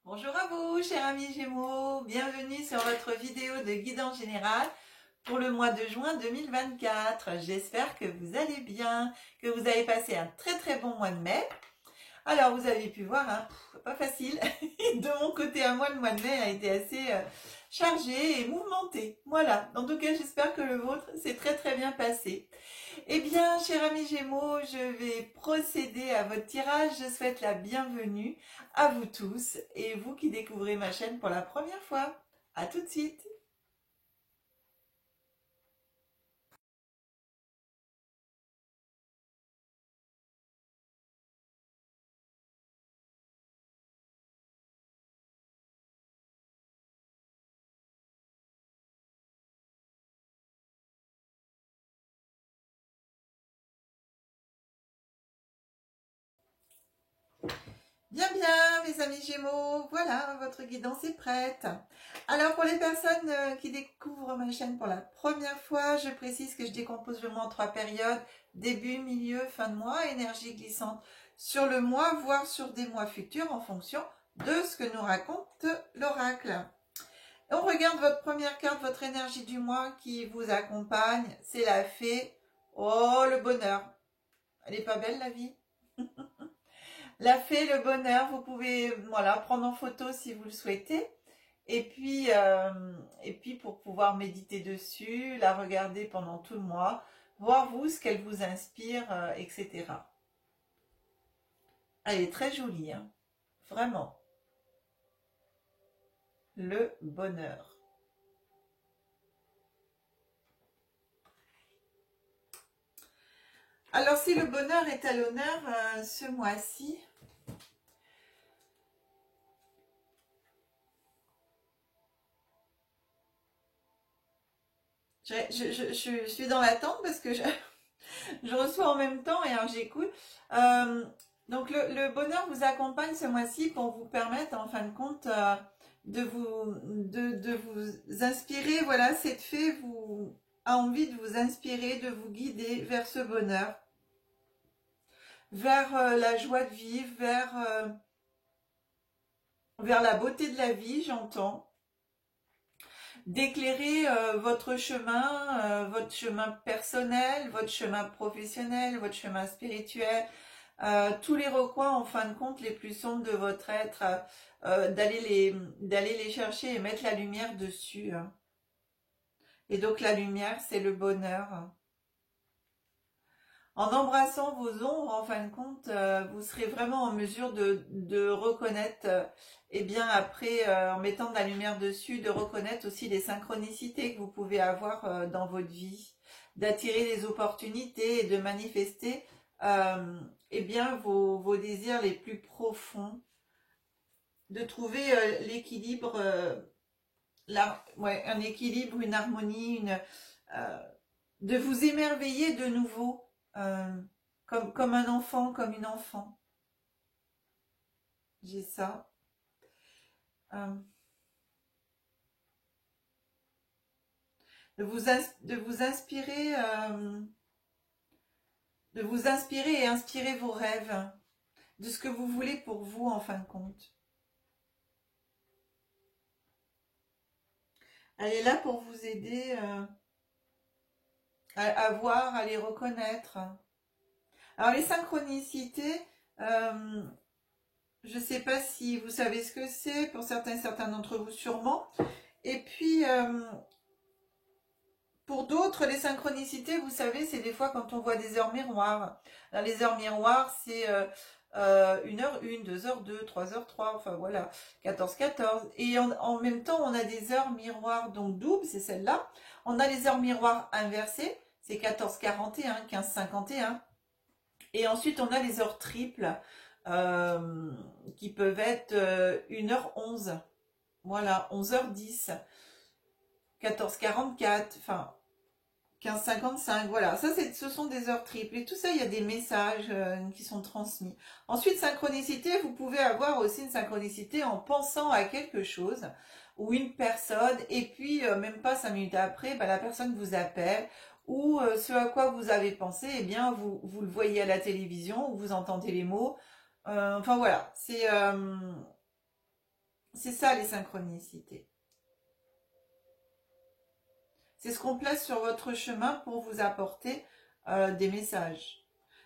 Bonjour à vous, chers amis Gémeaux, bienvenue sur votre vidéo de guidance générale pour le mois de juin 2024. J'espère que vous allez bien, que vous avez passé un très bon mois de mai. Alors vous avez pu voir, hein, pas facile, de mon côté à moi le mois de mai a été assez chargé et mouvementé. Voilà, en tout cas j'espère que le vôtre s'est très bien passé. Eh bien, chers amis Gémeaux, je vais procéder à votre tirage. Je souhaite la bienvenue à vous tous et vous qui découvrez ma chaîne pour la première fois. À tout de suite. Bien, mes amis Gémeaux, voilà, votre guidance est prête. Alors, pour les personnes qui découvrent ma chaîne pour la première fois, je précise que je décompose le mois en 3 périodes, début, milieu, fin de mois, énergie glissante sur le mois, voire sur des mois futurs en fonction de ce que nous raconte l'oracle. On regarde votre première carte, votre énergie du mois qui vous accompagne, c'est la fée. Oh, le bonheur. Elle est pas belle la vie? La fée, le bonheur, vous pouvez voilà, prendre en photo si vous le souhaitez. Et puis pour pouvoir méditer dessus, la regarder pendant tout le mois, voir vous ce qu'elle vous inspire, etc. Elle est très jolie, hein, vraiment. Le bonheur. Alors si le bonheur est à l'honneur ce mois-ci, je suis dans l'attente parce que je reçois en même temps et alors j'écoute. Donc le bonheur vous accompagne ce mois-ci pour vous permettre en fin de compte de vous inspirer. Voilà, cette fée vous a envie de vous inspirer, de vous guider vers ce bonheur, vers la joie de vivre, vers la beauté de la vie, j'entends. D'éclairer votre chemin personnel, votre chemin professionnel, votre chemin spirituel, tous les recoins en fin de compte les plus sombres de votre être, d'aller les chercher et mettre la lumière dessus. Hein. Et donc la lumière, c'est le bonheur. En embrassant vos ombres, en fin de compte, vous serez vraiment en mesure de reconnaître, et bien après, en mettant de la lumière dessus, de reconnaître aussi les synchronicités que vous pouvez avoir dans votre vie, d'attirer les opportunités et de manifester, eh bien vos désirs les plus profonds, de trouver l'équilibre, un équilibre, une harmonie, de vous émerveiller de nouveau. Comme un enfant, comme une enfant. J'ai ça. Euh, de vous inspirer, et inspirer vos rêves, de ce que vous voulez pour vous en fin de compte. Elle est là pour vous aider à voir, à les reconnaître. Alors les synchronicités, je ne sais pas si vous savez ce que c'est, pour certains d'entre vous sûrement. Et puis, pour d'autres, les synchronicités, vous savez, c'est des fois quand on voit des heures miroirs. Alors, les heures miroirs, c'est 1h1, 2h2, 3h3, enfin voilà, 14h14. Et en même temps, on a des heures miroirs, donc doubles, c'est celle-là. On a les heures miroirs inversées, c'est 14h41, 15h51. Et ensuite, on a les heures triples, qui peuvent être 1h11. Voilà, 11h10, 14h44, enfin 15h55, voilà, ça ce sont des heures triples et tout ça, il y a des messages qui sont transmis. Ensuite, synchronicité, vous pouvez avoir aussi une synchronicité en pensant à quelque chose ou une personne et puis même pas 5 minutes après, la personne vous appelle ou ce à quoi vous avez pensé, eh bien vous le voyez à la télévision ou vous entendez les mots. Enfin voilà, C'est ça les synchronicités. C'est ce qu'on place sur votre chemin pour vous apporter des messages.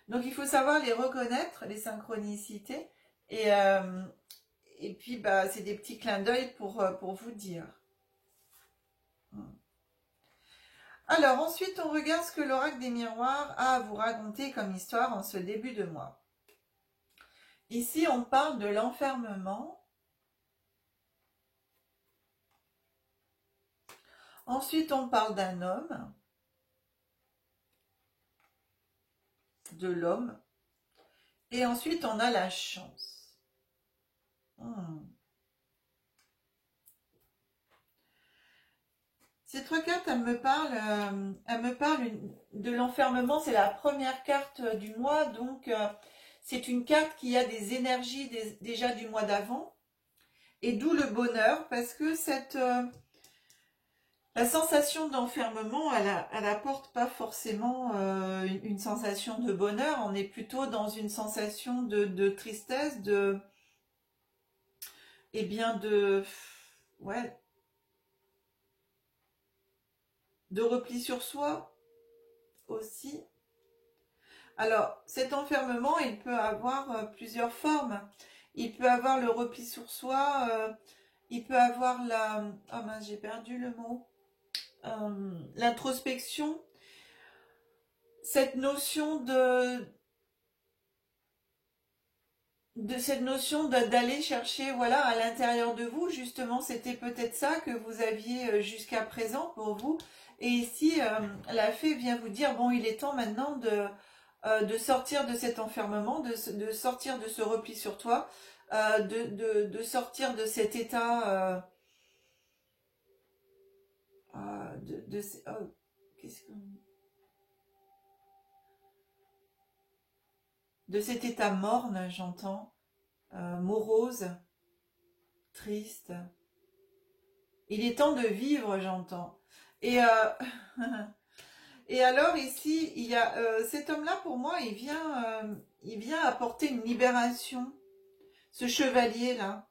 Donc il faut savoir les reconnaître, les synchronicités. Et puis bah, c'est des petits clins d'œil pour vous dire. Alors ensuite on regarde ce que l'oracle des miroirs a à vous raconter comme histoire en ce début de mois. Ici on parle de l'enfermement. Ensuite, on parle d'un homme, de l'homme, et ensuite, on a la chance. Ces trois cartes, elles me parlent de l'enfermement. C'est la première carte du mois, donc c'est une carte qui a des énergies déjà du mois d'avant, et d'où le bonheur, parce que la sensation d'enfermement, elle apporte pas forcément une sensation de bonheur. On est plutôt dans une sensation de tristesse, ouais, de repli sur soi aussi. Alors, cet enfermement, il peut avoir plusieurs formes. Il peut avoir le repli sur soi, il peut avoir oh mince, j'ai perdu le mot. L'introspection, cette notion cette notion d'aller chercher, voilà, à l'intérieur de vous, justement, c'était peut-être ça que vous aviez jusqu'à présent pour vous. Et ici, la fée vient vous dire, bon, il est temps maintenant de sortir de cet enfermement, de sortir de ce repli sur toi, de sortir de cet état de cet état morne, j'entends, morose, triste. Il est temps de vivre, j'entends. Et et alors ici, il y a cet homme-là, pour moi, il vient apporter une libération. Ce chevalier-là.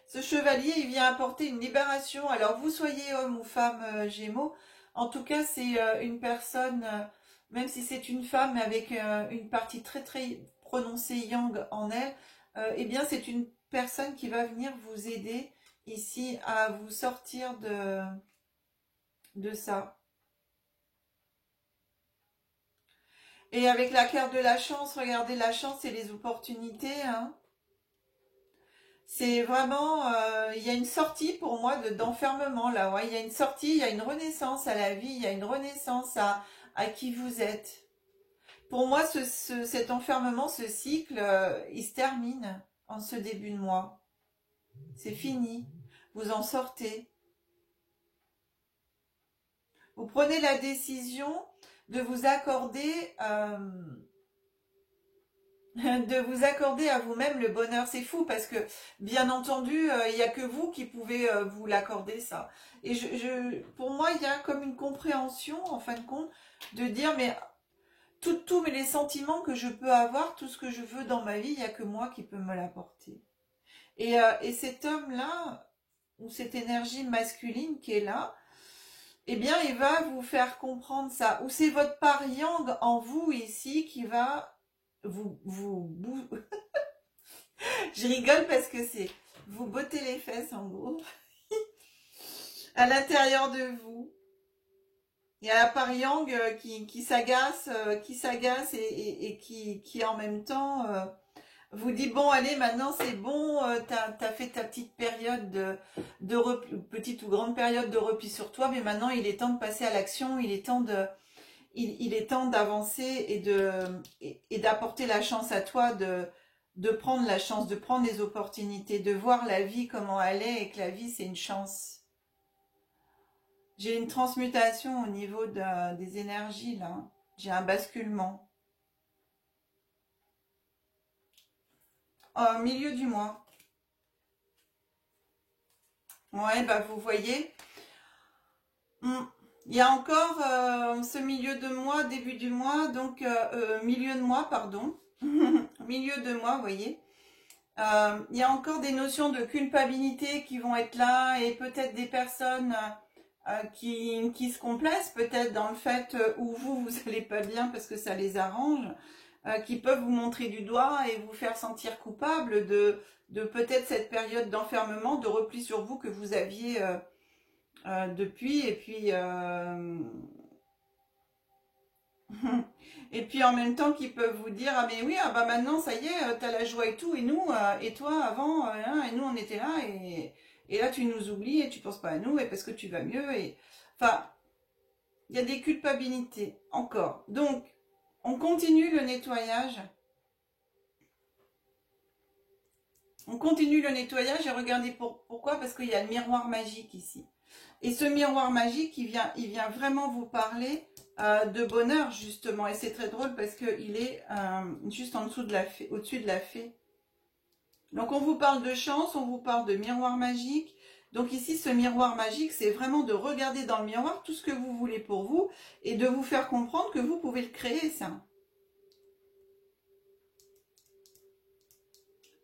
Ce chevalier, il vient apporter une libération. Alors, vous soyez homme ou femme Gémeaux, en tout cas, c'est une personne, même si c'est une femme avec une partie très très prononcée yang en elle, eh bien, c'est une personne qui va venir vous aider ici à vous sortir de ça. Et avec la carte de la chance, regardez, la chance et les opportunités, hein. C'est vraiment, il y a une sortie pour moi d'enfermement là, ouais. Il y a une sortie, il y a une renaissance à la vie, il y a une renaissance à qui vous êtes. Pour moi, cet enfermement, ce cycle, il se termine en ce début de mois. C'est fini, vous en sortez. Vous prenez la décision de vous accorder... de vous accorder à vous-même le bonheur. C'est fou parce que, bien entendu, il n'y a que vous qui pouvez vous l'accorder, ça. Et pour moi, il y a comme une compréhension, en fin de compte, de dire, mais tous les sentiments que je peux avoir, tout ce que je veux dans ma vie, il n'y a que moi qui peux me l'apporter. Et cet homme-là, ou cette énergie masculine qui est là, eh bien, il va vous faire comprendre ça. Ou c'est votre part yang en vous ici qui va je rigole parce que c'est vous bottez les fesses en gros à l'intérieur de vous. Il y a la part yang qui s'agace et qui en même temps vous dit bon allez maintenant c'est bon, t'as fait ta petite période de repli, petite ou grande période de repli sur toi, mais maintenant il est temps de passer à l'action, il est temps d'avancer et d'apporter la chance à toi, de prendre la chance, de prendre les opportunités, de voir la vie comment elle est et que la vie c'est une chance. J'ai une transmutation au niveau des énergies là, j'ai un basculement. Au milieu du mois. Ouais, bah vous voyez. Il y a encore ce milieu de mois, début du mois, donc milieu de mois, pardon. Milieu de mois, vous voyez. Il y a encore des notions de culpabilité qui vont être là et peut-être des personnes qui se complaisent peut-être dans le fait où vous allez pas bien parce que ça les arrange, qui peuvent vous montrer du doigt et vous faire sentir coupable de peut-être cette période d'enfermement, de repli sur vous que vous aviez depuis. Et puis et puis en même temps qu'ils peuvent vous dire ah mais oui ah bah maintenant ça y est t'as la joie et tout et nous et toi avant hein, et nous on était là et là tu nous oublies et tu penses pas à nous et parce que tu vas mieux et enfin il y a des culpabilités encore donc on continue le nettoyage. On continue le nettoyage et regardez pourquoi parce qu'il y a le miroir magique ici. Et ce miroir magique, il vient vraiment vous parler de bonheur, justement. Et c'est très drôle parce qu'il est juste en dessous de la fée, au-dessus de la fée. Donc, on vous parle de chance, on vous parle de miroir magique. Donc ici, ce miroir magique, c'est vraiment de regarder dans le miroir tout ce que vous voulez pour vous et de vous faire comprendre que vous pouvez le créer, ça.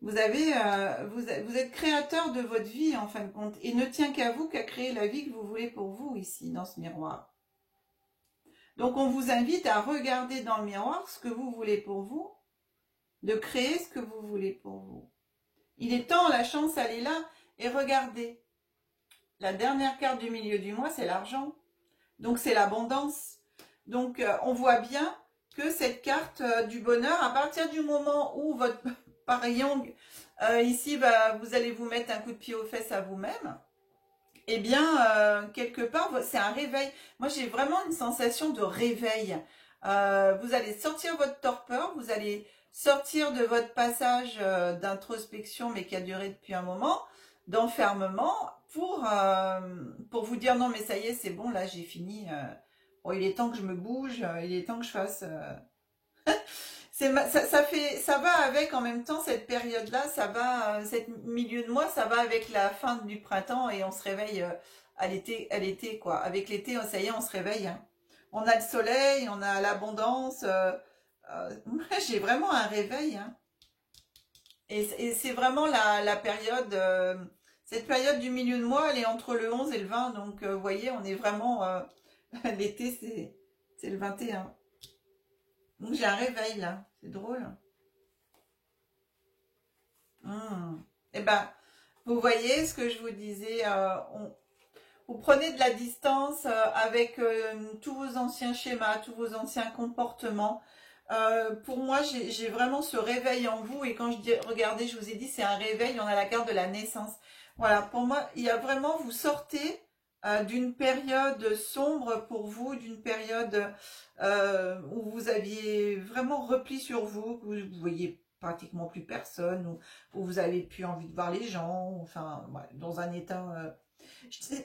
Vous êtes créateur de votre vie, en fin de compte. Il ne tient qu'à vous qu'à créer la vie que vous voulez pour vous, ici, dans ce miroir. Donc, on vous invite à regarder dans le miroir ce que vous voulez pour vous, de créer ce que vous voulez pour vous. Il est temps, la chance, elle est là. Et regardez, la dernière carte du milieu du mois, c'est l'argent. Donc, c'est l'abondance. Donc, on voit bien que cette carte du bonheur, à partir du moment où votre pari-yang, ici, vous allez vous mettre un coup de pied aux fesses à vous-même, eh bien, quelque part, c'est un réveil. Moi, j'ai vraiment une sensation de réveil. Vous allez sortir votre torpeur, vous allez sortir de votre passage d'introspection, mais qui a duré depuis un moment, d'enfermement, pour vous dire non, mais ça y est, c'est bon, là, j'ai fini. Bon, il est temps que je me bouge, il est temps que je fasse... ça va avec en même temps cette période-là, ça va, cette milieu de mois, ça va avec la fin du printemps et on se réveille à l'été quoi. Avec l'été, ça y est, on se réveille. Hein. On a le soleil, on a l'abondance. J'ai vraiment un réveil. Hein. Et c'est vraiment la période, cette période du milieu de mois, elle est entre le 11 et le 20. Donc, vous voyez, on est vraiment, l'été, c'est le 21. Donc, j'ai un réveil là. C'est drôle. Eh ben, vous voyez ce que je vous disais, vous prenez de la distance avec tous vos anciens schémas, tous vos anciens comportements. Pour moi, j'ai vraiment ce réveil en vous et quand je dis, regardez, je vous ai dit, c'est un réveil, on a la carte de la naissance. Voilà, pour moi, il y a vraiment, vous sortez d'une période sombre pour vous, d'une période où vous aviez vraiment repli sur vous, où vous voyez pratiquement plus personne, où vous avez plus envie de voir les gens, enfin, ouais, dans un état...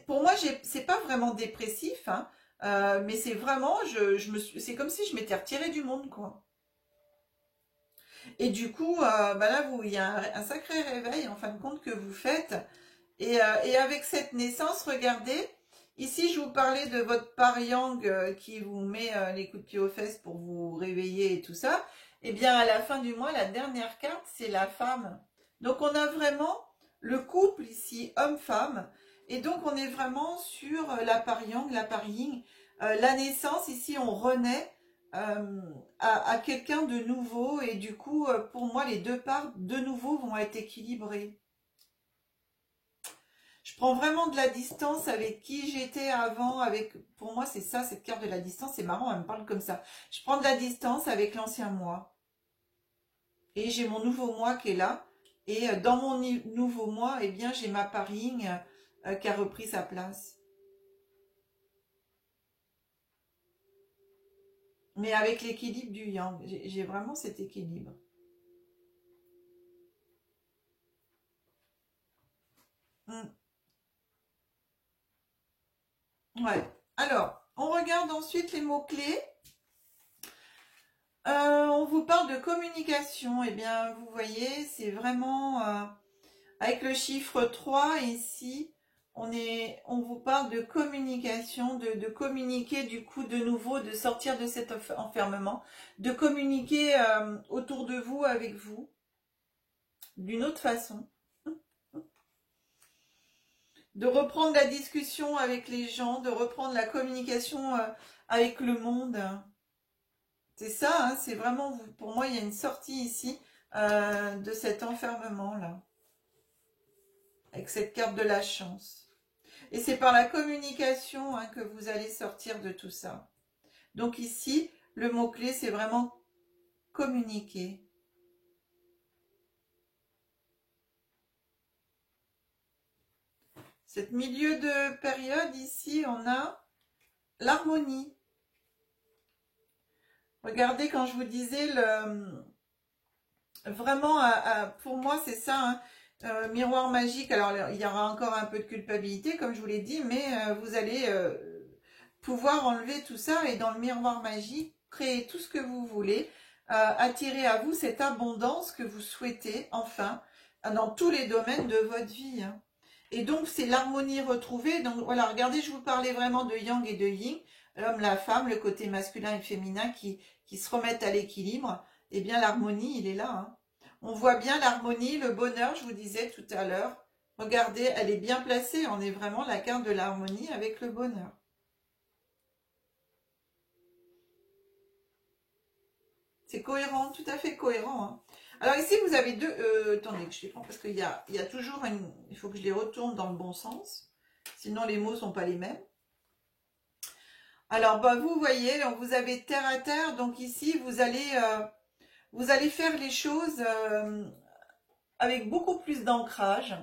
pour moi, c'est pas vraiment dépressif, hein, mais c'est vraiment, c'est comme si je m'étais retirée du monde, quoi. Et du coup, là, il y a un sacré réveil, en fin de compte, que vous faites. Et avec cette naissance, regardez, ici, je vous parlais de votre pari-yang qui vous met les coups de pied aux fesses pour vous réveiller et tout ça. Eh bien, à la fin du mois, la dernière carte, c'est la femme. Donc, on a vraiment le couple ici, homme-femme. Et donc, on est vraiment sur la pari-yang, la pari-yin. La naissance, ici, on renaît à quelqu'un de nouveau. Et du coup, pour moi, les deux parts, de nouveau, vont être équilibrées. Je prends vraiment de la distance avec qui j'étais avant, pour moi c'est ça, cette carte de la distance, c'est marrant, elle me parle comme ça. Je prends de la distance avec l'ancien moi. Et j'ai mon nouveau moi qui est là. Et dans mon nouveau moi, eh bien j'ai ma pari-yin qui a repris sa place. Mais avec l'équilibre du yang, j'ai vraiment cet équilibre. Hmm. Ouais. Alors, on regarde ensuite les mots-clés. On vous parle de communication. Eh bien, vous voyez, c'est vraiment... avec le chiffre 3 ici, on vous parle de communication, de communiquer du coup de nouveau, de sortir de cet enfermement, de communiquer autour de vous, avec vous. d'une autre façon. De reprendre la discussion avec les gens, de reprendre la communication avec le monde. C'est ça, hein, c'est vraiment, pour moi, il y a une sortie ici de cet enfermement-là. Avec cette carte de la chance. Et c'est par la communication hein, que vous allez sortir de tout ça. Donc ici, le mot-clé, c'est vraiment communiquer. Cette milieu de période, ici, on a l'harmonie. Regardez, quand je vous disais, vraiment, pour moi, c'est ça, hein, miroir magique. Alors, il y aura encore un peu de culpabilité, comme je vous l'ai dit, mais vous allez pouvoir enlever tout ça et dans le miroir magique, créer tout ce que vous voulez, attirer à vous cette abondance que vous souhaitez, enfin, dans tous les domaines de votre vie. Hein. Et donc, c'est l'harmonie retrouvée. Donc, voilà, regardez, je vous parlais vraiment de yang et de yin, l'homme, la femme, le côté masculin et féminin qui se remettent à l'équilibre. Eh bien, l'harmonie, il est là. Hein. On voit bien l'harmonie, le bonheur, je vous disais tout à l'heure. Regardez, elle est bien placée. On est vraiment la carte de l'harmonie avec le bonheur. C'est cohérent, tout à fait cohérent. Hein. Alors ici, vous avez deux... attendez, que je les prends parce qu'il y a toujours une... Il faut que je les retourne dans le bon sens. Sinon, les mots ne sont pas les mêmes. Alors, bah, vous voyez, donc vous avez terre à terre. Donc ici, vous allez faire les choses avec beaucoup plus d'ancrage.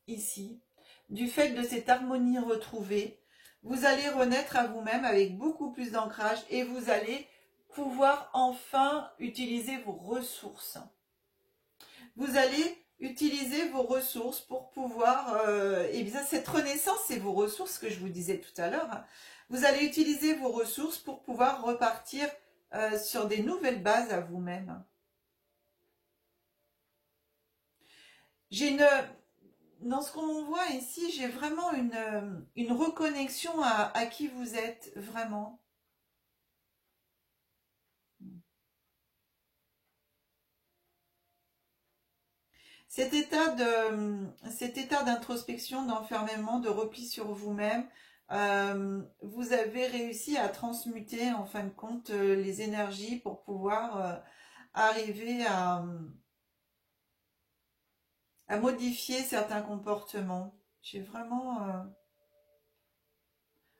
Ici, du fait de cette harmonie retrouvée. Vous allez renaître à vous-même avec beaucoup plus d'ancrage. Et vous allez pouvoir enfin utiliser vos ressources. Vous allez utiliser vos ressources pour pouvoir, et bien cette renaissance, c'est vos ressources que je vous disais tout à l'heure. Hein. Vous allez utiliser vos ressources pour pouvoir repartir sur des nouvelles bases à vous-même. Dans ce qu'on voit ici, j'ai vraiment une reconnexion à qui vous êtes vraiment. Cet état d'introspection, d'enfermement, de repli sur vous-même, vous avez réussi à transmuter en fin de compte les énergies pour pouvoir arriver à modifier certains comportements. J'ai vraiment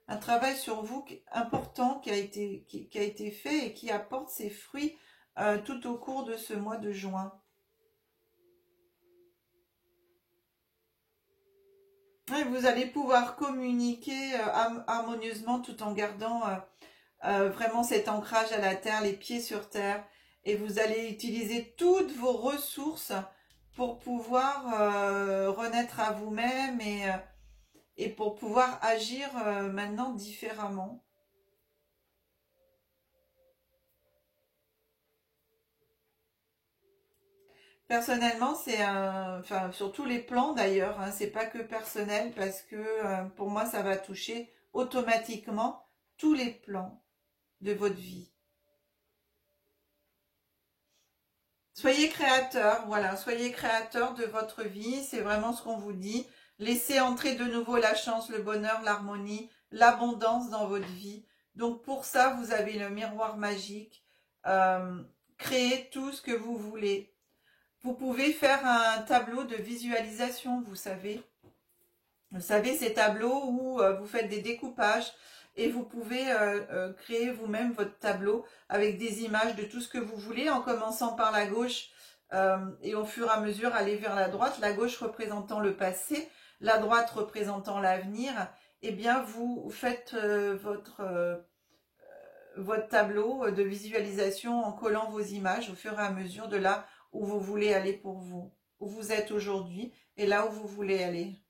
un travail sur vous important qui a été fait et qui apporte ses fruits tout au cours de ce mois de juin. Vous allez pouvoir communiquer harmonieusement tout en gardant vraiment cet ancrage à la terre, les pieds sur terre. Et vous allez utiliser toutes vos ressources pour pouvoir renaître à vous-même et pour pouvoir agir maintenant différemment. Personnellement, c'est enfin sur tous les plans d'ailleurs, hein, c'est pas que personnel parce que pour moi ça va toucher automatiquement tous les plans de votre vie. Soyez créateur, voilà, soyez créateur de votre vie, c'est vraiment ce qu'on vous dit. Laissez entrer de nouveau la chance, le bonheur, l'harmonie, l'abondance dans votre vie. Donc pour ça, vous avez le miroir magique. Créez tout ce que vous voulez. Vous pouvez faire un tableau de visualisation, vous savez. Vous savez, ces tableaux où vous faites des découpages et vous pouvez créer vous-même votre tableau avec des images de tout ce que vous voulez en commençant par la gauche et au fur et à mesure aller vers la droite. La gauche représentant le passé, la droite représentant l'avenir. Eh bien, vous faites votre tableau de visualisation en collant vos images au fur et à mesure de là où vous voulez aller pour vous, où vous êtes aujourd'hui et là où vous voulez aller.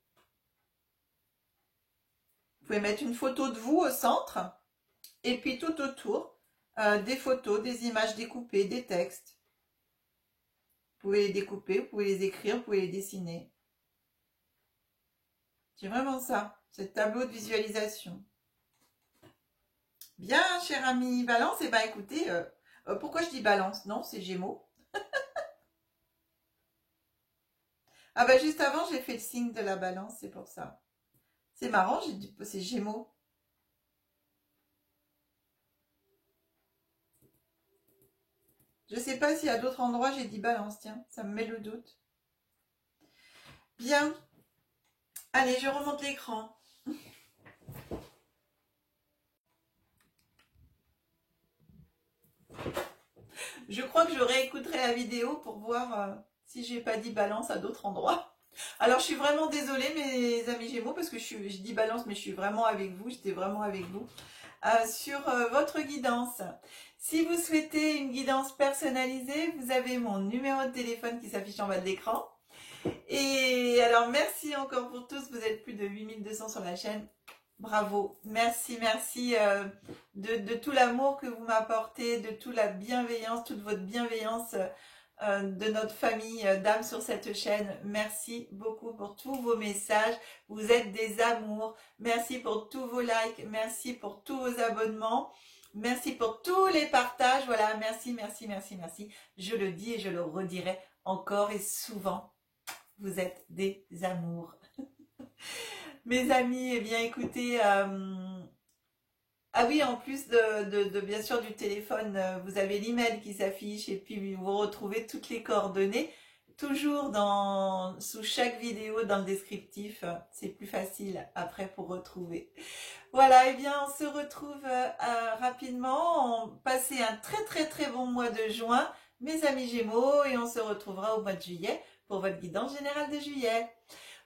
Vous pouvez mettre une photo de vous au centre et puis tout autour, des photos, des images découpées, des textes. Vous pouvez les découper, vous pouvez les écrire, vous pouvez les dessiner. C'est vraiment ça, c'est tableau de visualisation. Bien, cher ami Balance, et ben écoutez, pourquoi je dis Balance? Non, c'est Gémeaux. Ah bah juste avant, j'ai fait le signe de la balance, c'est pour ça. C'est marrant, c'est Gémeaux. Je sais pas s'il y a d'autres endroits, j'ai dit balance, tiens, ça me met le doute. Bien. Allez, je remonte l'écran. Je crois que je réécouterai la vidéo pour voir si j'ai pas dit balance à d'autres endroits. Alors, je suis vraiment désolée, mes amis Gémeaux, parce que je dis balance, mais je suis vraiment avec vous, j'étais vraiment avec vous, sur votre guidance. Si vous souhaitez une guidance personnalisée, vous avez mon numéro de téléphone qui s'affiche en bas de l'écran. Et alors, merci encore pour tous, vous êtes plus de 8200 sur la chaîne. Bravo, merci, merci de tout l'amour que vous m'apportez, de toute la bienveillance, toute votre bienveillance de notre famille d'âmes sur cette chaîne. Merci beaucoup pour tous vos messages, vous êtes des amours. Merci pour tous vos likes, merci pour tous vos abonnements, merci pour tous les partages. Voilà, merci, merci, merci, merci. Je le dis et je le redirai encore et souvent. Vous êtes des amours. Mes amis, eh bien écoutez, ah oui, en plus de bien sûr du téléphone, vous avez l'email qui s'affiche et puis vous retrouvez toutes les coordonnées, toujours sous chaque vidéo dans le descriptif, c'est plus facile après pour retrouver. Voilà, eh bien on se retrouve rapidement, passez un très très très bon mois de juin, mes amis Gémeaux, et on se retrouvera au mois de juillet pour votre guidance générale de juillet.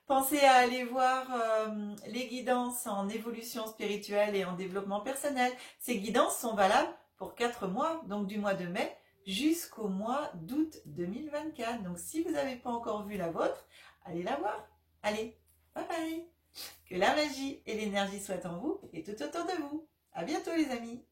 Pensez à aller voir les guidances en évolution spirituelle et en développement personnel. Ces guidances sont valables pour 4 mois, donc du mois de mai jusqu'au mois d'août 2024. Donc si vous n'avez pas encore vu la vôtre, allez la voir. Allez, bye bye. Que la magie et l'énergie soient en vous et tout autour de vous. À bientôt les amis.